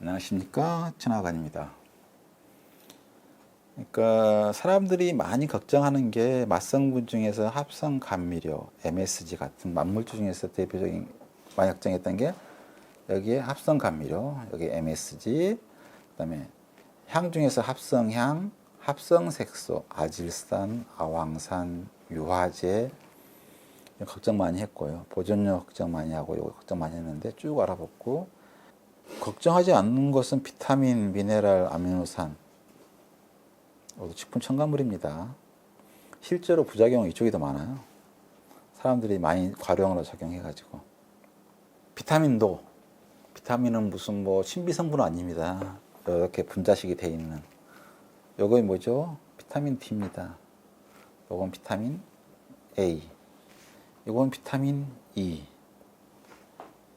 안녕하십니까, 천하관입니다. 그러니까 사람들이 많이 걱정하는 게 맞성분 중에서 합성 감미료, MSG 같은 만물주 중에서 대표적인 많이 걱정했던 게 여기에 합성 감미료, 여기 MSG, 그다음에 향 중에서 합성향, 합성색소, 아질산, 아황산, 유화제 걱정 많이 했고요. 보존료 걱정 많이 하고 이거 걱정 많이 했는데 쭉 알아봤고 걱정하지 않는 것은 비타민, 미네랄, 아미노산 모두 식품 첨가물입니다. 실제로 부작용은 이쪽이 더 많아요. 사람들이 많이 과료형으로 작용해가지고 비타민은 무슨 뭐 신비성분은 아닙니다. 이렇게 분자식이 돼 있는 요거 뭐죠? 비타민 D입니다. 요건 비타민 A, 요건 비타민 E,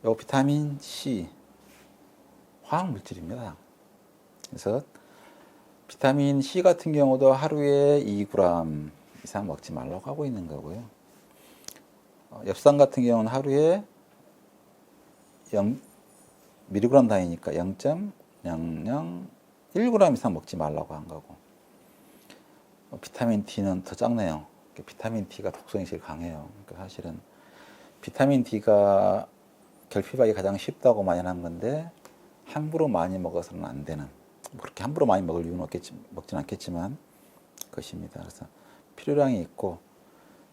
요 비타민 C 화학 물질입니다. 그래서 비타민 C 같은 경우도 하루에 2g 이상 먹지 말라고 하고 있는 거고요. 엽산 같은 경우는 하루에 0mg 단위니까 0.001g 이상 먹지 말라고 한 거고, 비타민 D는 더 작네요. 비타민 D가 독성이 제일 강해요. 그러니까 사실은 비타민 D가 결핍하기 가장 쉽다고 많이 하는 건데 함부로 많이 먹어서는 안 되는, 그렇게 함부로 많이 먹을 이유는 먹진 않겠지만 것입니다. 그래서 필요량이 있고,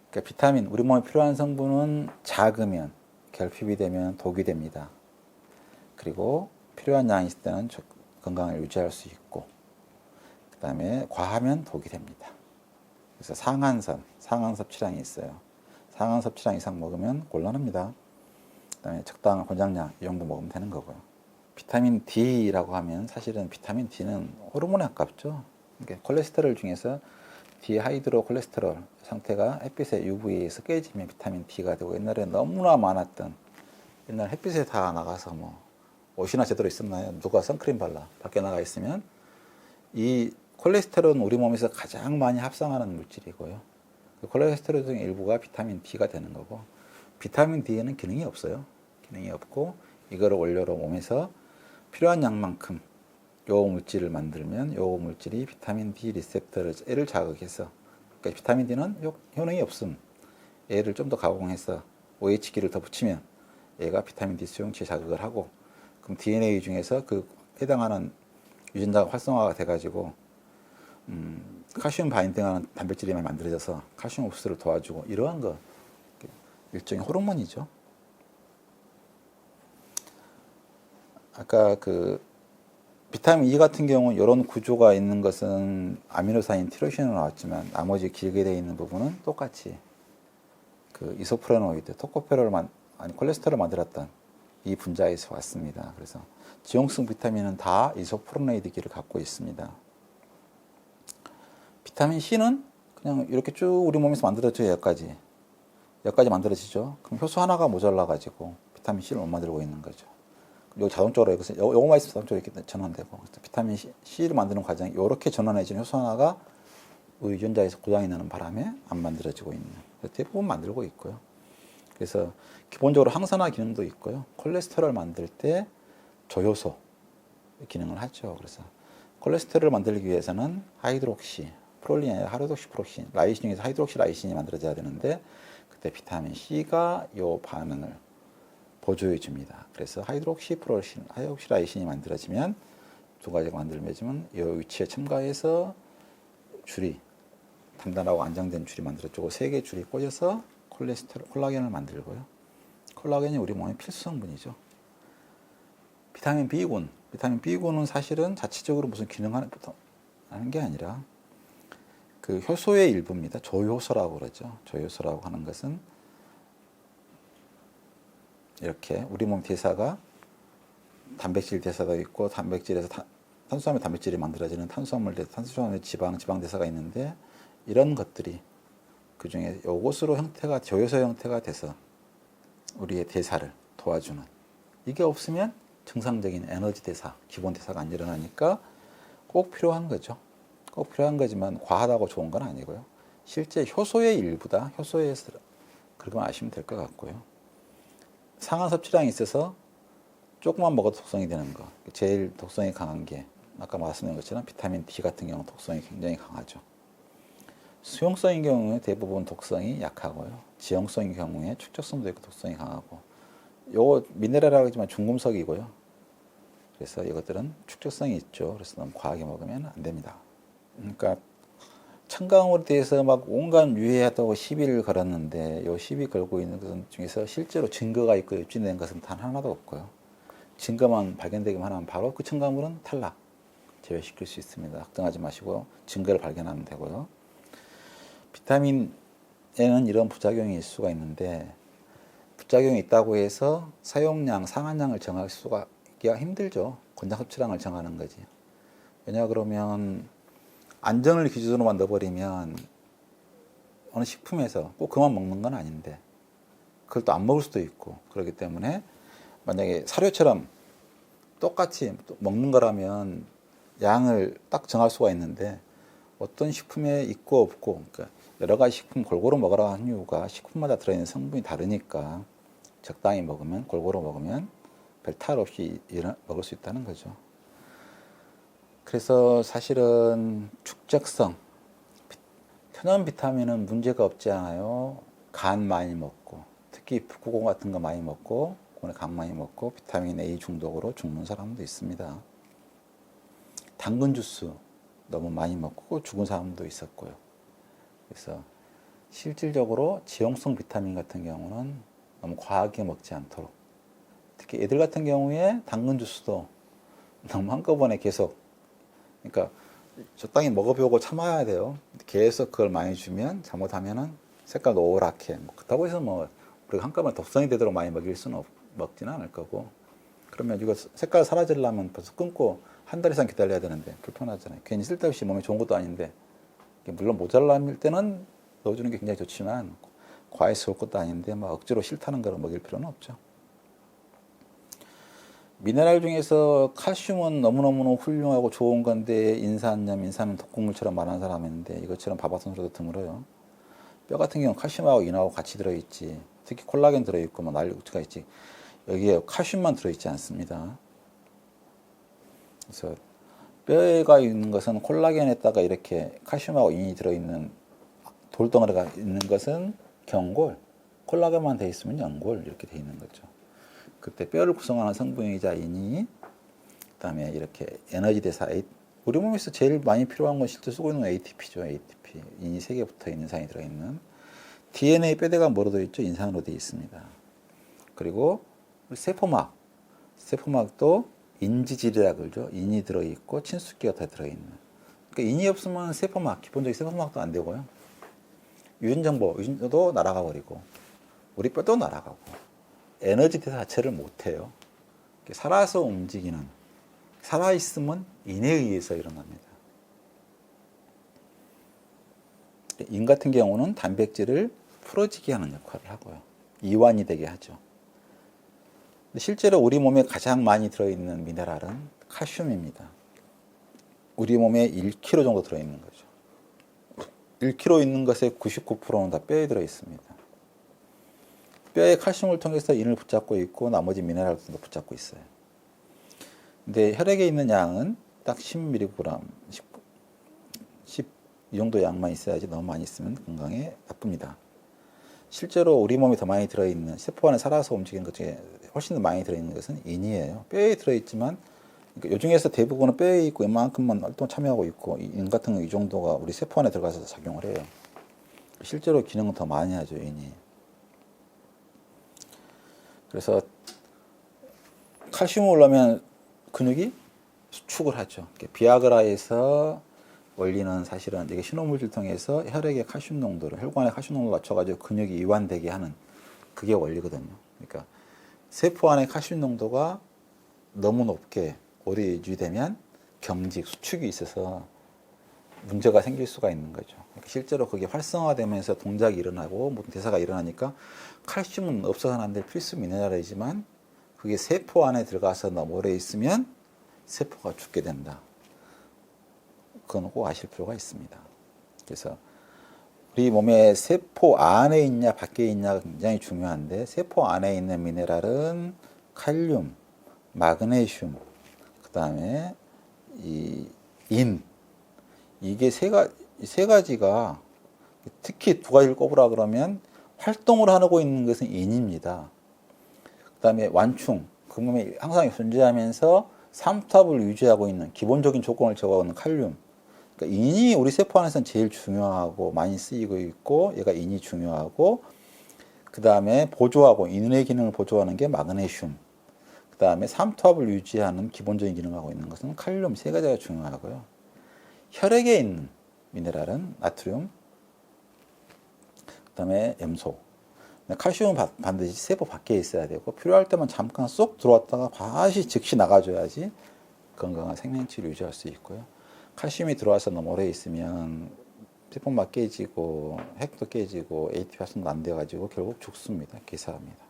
그러니까 비타민, 우리 몸에 필요한 성분은 작으면 결핍이 되면 독이 됩니다. 그리고 필요한 양이 있을 때는 건강을 유지할 수 있고, 그 다음에 과하면 독이 됩니다. 그래서 상한 섭취량이 있어요. 상한 섭취량 이상 먹으면 곤란합니다. 그 다음에 적당한 권장량 이 정도 먹으면 되는 거고요. 비타민 D라고 하면 사실은 비타민 D는 호르몬에 가깝죠. 그러니까 콜레스테롤 중에서 디하이드로 콜레스테롤 상태가 햇빛에 UV에서 깨지면 비타민 D가 되고, 옛날에 너무나 많았던, 옛날 햇빛에 다 나가서 뭐 옷이나 제대로 있었나요? 누가 선크림 발라 밖에 나가 있으면 이 콜레스테롤은 우리 몸에서 가장 많이 합성하는 물질이고요. 그 콜레스테롤 중 일부가 비타민 D가 되는 거고, 비타민 D에는 기능이 없어요. 기능이 없고 이거를 원료로 몸에서 필요한 양만큼 요 물질을 만들면 요 물질이 비타민 D 리셉터를 자극해서, 그러니까 비타민 D는 효능이 없음. 얘를 좀 더 가공해서 OH기를 더 붙이면 얘가 비타민 D 수용체 자극을 하고, 그럼 DNA 중에서 그 해당하는 유전자가 활성화가 돼가지고 칼슘 바인딩하는 단백질이 많이 만들어져서 칼슘 흡수를 도와주고, 이러한 거 일종의 호르몬이죠. 아까 그 비타민 E 같은 경우는 이런 구조가 있는 것은 아미노산인 티로신으로 나왔지만 나머지 길게 되어 있는 부분은 똑같이 그 이소프레노이드, 콜레스테롤을 만들었던 이 분자에서 왔습니다. 그래서 지용성 비타민은 다 이소프레노이드기를 갖고 있습니다. 비타민 C는 그냥 이렇게 쭉 우리 몸에서 만들어져요. 여기까지 만들어지죠. 그럼 효소 하나가 모자라가지고 비타민 C를 못 만들고 있는 거죠. 요 자동적으로 요거만 있으면 자동적으로 이렇게 전환되고, 비타민 C를 만드는 과정이 이렇게 전환해지는 효소 하나가 우리 유전자에서 고장이 나는 바람에 안 만들어지고 있는, 대부분 만들고 있고요. 그래서 기본적으로 항산화 기능도 있고요. 콜레스테롤 만들 때 조효소 기능을 하죠. 그래서 콜레스테롤을 만들기 위해서는 프롤린이 아니라 하이드록시프로신, 라이신 중에서 하이드록시라이신이 만들어져야 되는데, 그때 비타민 C가 요 반응을 보조해 줍니다. 그래서 하이드록시라이신이 만들어지면, 두 가지가 만들어지면 이 위치에 첨가해서 줄이, 단단하고 안정된 줄이 만들어지고, 세 개의 줄이 꽂혀서 콜라겐을 만들고요. 콜라겐이 우리 몸의 필수 성분이죠. 비타민 B군은 사실은 자체적으로 무슨 기능하는 게 아니라 그 효소의 일부입니다. 조효소라고 그러죠. 조효소라고 하는 것은 이렇게 우리 몸 대사가 단백질 대사도 있고, 단백질에서 탄수화물 단백질이 만들어지는 탄수화물 지방 대사가 있는데, 이런 것들이 그 중에 요것으로 조효소 형태가 돼서 우리의 대사를 도와주는, 이게 없으면 정상적인 에너지 대사, 기본 대사가 안 일어나니까 꼭 필요한 거죠. 꼭 필요한 거지만 과하다고 좋은 건 아니고요. 실제 효소의 일부다. 효소에서 그렇게 아시면 될 것 같고요. 상한 섭취량이 있어서 조금만 먹어도 독성이 되는 거. 제일 독성이 강한 게 아까 말씀드린 것처럼 비타민 D 같은 경우 독성이 굉장히 강하죠. 수용성인 경우에 대부분 독성이 약하고요. 지용성인 경우에 축적성도 있고 독성이 강하고. 요거 미네랄이라고 하지만 중금속이고요. 그래서 이것들은 축적성이 있죠. 그래서 너무 과하게 먹으면 안 됩니다. 그러니까 첨가물에 대해서 막 온갖 유해하다고 시비를 걸었는데 요 시비 걸고 있는 것 중에서 실제로 증거가 있고 입증된 것은 단 하나도 없고요. 증거만 발견되기만 하면 바로 그 첨가물은 탈락, 제외시킬 수 있습니다. 걱정하지 마시고 증거를 발견하면 되고요. 비타민에는 이런 부작용이 있을 수가 있는데 부작용이 있다고 해서 사용량, 상한량을 정할 수가 힘들죠. 권장 섭취량을 정하는 거지. 왜냐 그러면 안전을 기준으로만 넣어버리면 어느 식품에서 꼭 그만 먹는 건 아닌데 그걸 또 안 먹을 수도 있고 그렇기 때문에 만약에 사료처럼 똑같이 먹는 거라면 양을 딱 정할 수가 있는데 어떤 식품에 있고 없고 그러니까 여러 가지 식품 골고루 먹으라 하는 이유가 식품마다 들어있는 성분이 다르니까 적당히 먹으면 골고루 먹으면 별 탈 없이 먹을 수 있다는 거죠. 그래서 사실은 축적성, 천연 비타민은 문제가 없지 않아요. 간 많이 먹고 특히 북구공 같은 거 많이 먹고 강 많이 먹고 비타민 A 중독으로 죽는 사람도 있습니다. 당근 주스 너무 많이 먹고 죽은 사람도 있었고요. 그래서 실질적으로 지용성 비타민 같은 경우는 너무 과하게 먹지 않도록 특히 애들 같은 경우에 당근 주스도 너무 한꺼번에 계속 그러니까 적당히 먹어보고 참아야 돼요. 계속 그걸 많이 주면 잘못하면은 색깔 노랗게 그렇다고 해서 뭐 우리가 한꺼번에 독성이 되도록 많이 먹일 수는 먹지는 않을 거고 그러면 이거 색깔 사라지려면 벌써 끊고 한 달 이상 기다려야 되는데 불편하잖아요. 괜히 쓸데없이 몸에 좋은 것도 아닌데 물론 모자랄 때는 넣어주는 게 굉장히 좋지만 과해서 좋을 것도 아닌데 막 억지로 싫다는 거를 먹일 필요는 없죠. 미네랄 중에서 칼슘은 너무너무 훌륭하고 좋은 건데 인산염 독극물처럼 말하는 사람이 있는데 이것처럼 바바선수도 드물어요. 뼈 같은 경우는 칼슘하고 인하고 같이 들어있지 특히 콜라겐 들어있고 뭐 난리가 있지 여기에 칼슘만 들어있지 않습니다. 그래서 뼈가 있는 것은 콜라겐에다가 이렇게 칼슘하고 인이 들어있는 돌덩어리가 있는 것은 경골, 콜라겐만 돼 있으면 연골 이렇게 돼 있는 거죠. 그때 뼈를 구성하는 성분이자 인이 그다음에 이렇게 에너지 대사 우리 몸에서 제일 많이 필요한 건 실제 쓰고 있는 ATP죠. ATP 인이 3개 붙어 있는 인산이 들어있는 DNA 뼈대가 뭐로 되어 있죠? 인산으로 되어 있습니다. 그리고 세포막도 인지질이라 그러죠. 인이 들어있고 친숙기가 다 들어있는. 그러니까 인이 없으면 기본적인 세포막도 안 되고요. 유전도 날아가 버리고 우리 뼈도 날아가고 에너지 대사 자체를 못해요. 살아서 움직이는 살아있으면 인에 의해서 일어납니다. 인 같은 경우는 단백질을 풀어지게 하는 역할을 하고요. 이완이 되게 하죠. 실제로 우리 몸에 가장 많이 들어있는 미네랄은 칼슘입니다. 우리 몸에 1kg 정도 들어있는 거죠. 1kg 있는 것의 99%는 다 뼈에 들어있습니다. 뼈에 칼슘을 통해서 인을 붙잡고 있고 나머지 미네랄도 붙잡고 있어요. 근데 혈액에 있는 양은 딱 10mg, 10 이 정도 양만 있어야지 너무 많이 있으면 건강에 나쁩니다. 실제로 우리 몸에 더 많이 들어있는 세포 안에 살아서 움직이는 것 중에 훨씬 더 많이 들어있는 것은 인이에요. 뼈에 들어있지만 그러니까 요 중에서 대부분은 뼈에 있고 이만큼만 활동 참여하고 있고 인 같은 거 이 정도가 우리 세포 안에 들어가서 작용을 해요. 실제로 기능은 더 많이 하죠, 인이. 그래서 칼슘이 올라오면 근육이 수축을 하죠. 비아그라에서 원리는 사실은 이게 신호물질 통해서 혈액의 칼슘 농도를 혈관의 칼슘 농도를 맞춰가지고 근육이 이완되게 하는 그게 원리거든요. 그러니까 세포 안의 칼슘 농도가 너무 높게 오래 유지되면 경직, 수축이 있어서 문제가 생길 수가 있는 거죠. 그러니까 실제로 그게 활성화되면서 동작이 일어나고 모든 대사가 일어나니까 칼슘은 없어서는 안 될 필수 미네랄이지만 그게 세포 안에 들어가서 너무 오래 있으면 세포가 죽게 된다. 그건 꼭 아실 필요가 있습니다. 그래서 우리 몸에 세포 안에 있냐 밖에 있냐가 굉장히 중요한데 세포 안에 있는 미네랄은 칼륨, 마그네슘, 그다음에 이 인, 이게 세 가지가 특히 두 가지를 꼽으라 그러면 활동을 하고 있는 것은 인입니다. 그다음에 완충, 그러면 항상 존재하면서 삼투압을 유지하고 있는 기본적인 조건을 제공하고 있는 칼륨. 그러니까 인이 우리 세포 안에서는 제일 중요하고 많이 쓰이고 있고, 얘가 인이 중요하고, 그다음에 보조하고 인의 기능을 보조하는 게 마그네슘. 그다음에 삼투압을 유지하는 기본적인 기능을 하고 있는 것은 칼륨. 세 가지가 중요하고요. 혈액에 있는 미네랄은 나트륨, 그다음에 염소. 칼슘은 반드시 세포 밖에 있어야 되고, 필요할 때만 잠깐 쏙 들어왔다가 다시 즉시 나가줘야지 건강한 생명체를 유지할 수 있고요. 칼슘이 들어와서 너무 오래 있으면 세포막 깨지고 핵도 깨지고 ATP 활성도 안 돼가지고 결국 죽습니다. 기사합니다.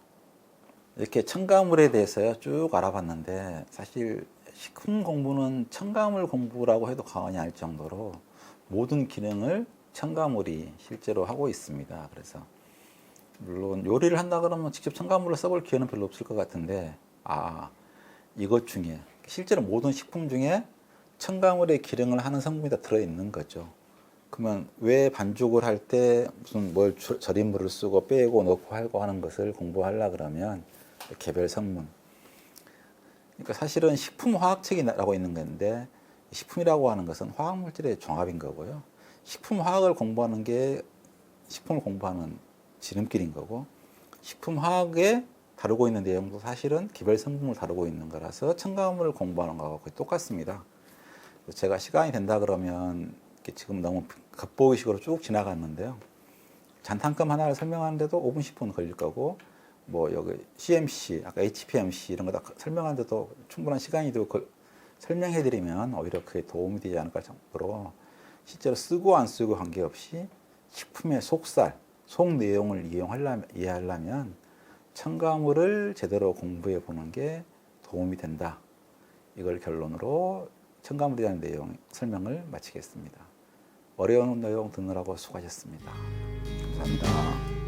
이렇게 첨가물에 대해서요 쭉 알아봤는데, 사실 식품 공부는 첨가물 공부라고 해도 과언이 아닐 정도로 모든 기능을 첨가물이 실제로 하고 있습니다. 그래서 물론 요리를 한다 그러면 직접 첨가물을 써볼 기회는 별로 없을 것 같은데, 이것 중에 실제로 모든 식품 중에 첨가물의 기능을 하는 성분이 다 들어있는 거죠. 그러면 왜 반죽을 할 때 무슨 절임물을 쓰고 빼고 넣고 하고 하는 것을 공부하려 그러면 개별 성분. 그러니까 사실은 식품화학책이라고 있는 건데, 식품이라고 하는 것은 화학물질의 종합인 거고요. 식품화학을 공부하는 게 식품을 공부하는 지름길인 거고, 식품화학에 다루고 있는 내용도 사실은 개별 성분을 다루고 있는 거라서 첨가물을 공부하는 거하고 거의 똑같습니다. 제가 시간이 된다 그러면 지금 너무 겉보기식으로 쭉 지나갔는데요. 잔탄검 하나를 설명하는데도 5분, 10분 걸릴 거고, 뭐 여기 CMC, 아까 HPMC 이런 거 다 설명하는데도 충분한 시간이 되고 설명해드리면 오히려 그게 도움이 되지 않을까 정도로, 실제로 쓰고 안 쓰고 관계없이 식품의 속살, 속 내용을 이해하려면 첨가물을 제대로 공부해 보는 게 도움이 된다. 이걸 결론으로 첨가물에 대한 내용 설명을 마치겠습니다. 어려운 내용 듣느라고 수고하셨습니다. 감사합니다.